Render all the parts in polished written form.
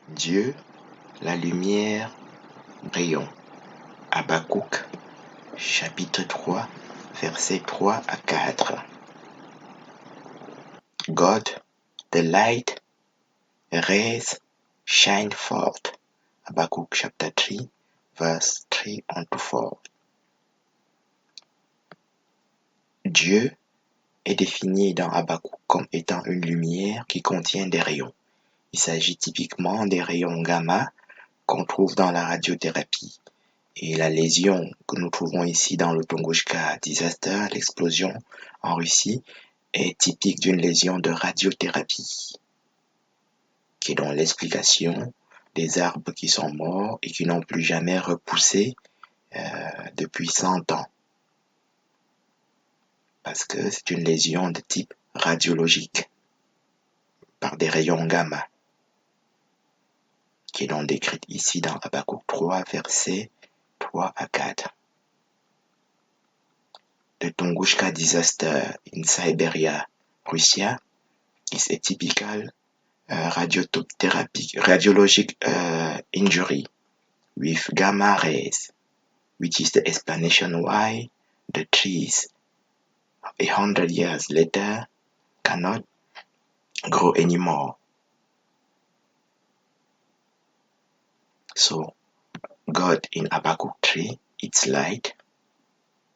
Dieu, la lumière, rayon. Habakkuk, chapitre 3, versets 3 à 4. God, the light, rays, shine forth. Habakkuk chapter 3, verse 3 unto 4. Dieu est défini dans Habakkuk comme étant une lumière qui contient des rayons. Il s'agit typiquement des rayons gamma qu'on trouve dans la radiothérapie. Et la lésion que nous trouvons ici dans le Tunguska disaster, l'explosion en Russie, est typique d'une lésion de radiothérapie, qui est donc l'explication des arbres qui sont morts et qui n'ont plus jamais repoussé depuis 100 ans. Parce que c'est une lésion de type radiologique par des rayons gamma, qui est donc décrite ici dans Habakkuk 3, versets 3 à 4. The Tunguska disaster in Siberia, Russia, is a typical radiologic injury with gamma rays, which is the explanation why the trees 100 years later cannot grow anymore. So, God in Habakkuk 3, it's light,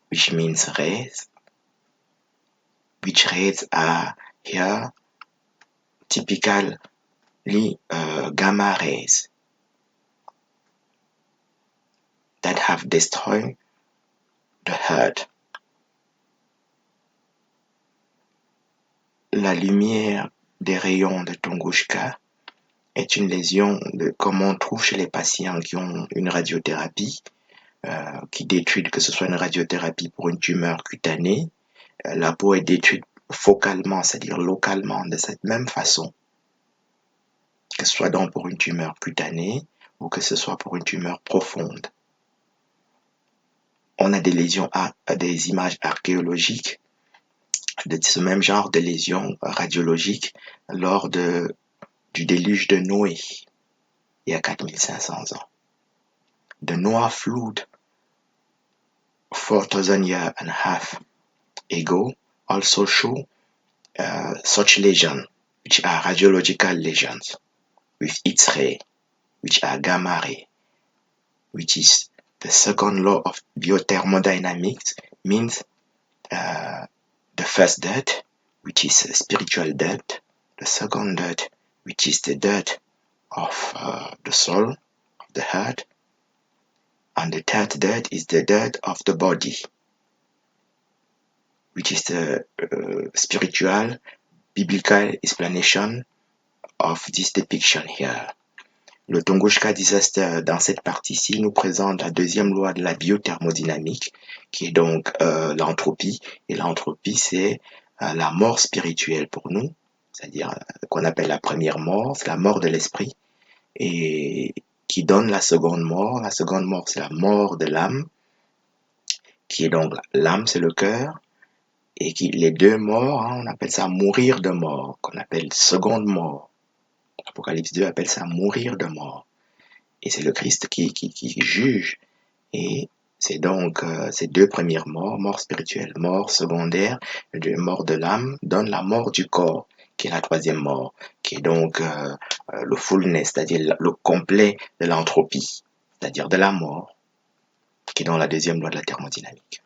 which means rays, which rays are here typically gamma rays that have destroyed the earth. La lumière des rayons de Tunguska est une lésion comme on trouve chez les patients qui ont une radiothérapie qui détruit, que ce soit une radiothérapie pour une tumeur cutanée, la peau est détruite focalement, c'est-à-dire localement, de cette même façon, que ce soit donc pour une tumeur cutanée ou que ce soit pour une tumeur profonde. On a des lésions, des images archéologiques de ce même genre de lésions radiologiques lors du déluge de Noé, il y a 4500 ans. The Noah flood 4,000 years and a half ago also show such lesions, which are radiological lesions, with its ray, which are gamma ray, which is the second law of biothermodynamics, means the first death, which is spiritual death, the second death, which is the death of the soul, of the heart, and the third death is the death of the body, which is the spiritual, biblical explanation of this depiction here. Le Tunguska disaster, dans cette partie-ci, nous présente la deuxième loi de la biothermodynamique, qui est donc l'entropie. Et l'entropie, c'est la mort spirituelle pour nous, c'est-à-dire qu'on appelle la première mort, c'est la mort de l'esprit, et qui donne la seconde mort. La seconde mort, c'est la mort de l'âme, qui est donc l'âme, c'est le cœur, et les deux morts, on appelle ça mourir de mort, qu'on appelle seconde mort. Apocalypse 2 appelle ça mourir de mort. Et c'est le Christ qui juge. Et c'est donc ces deux premières morts, mort spirituelle, mort secondaire, mort de l'âme, donne la mort du corps, qui est la troisième mort, qui est donc le fullness, c'est-à-dire le complet de l'entropie, c'est-à-dire de la mort, qui est dans la deuxième loi de la thermodynamique.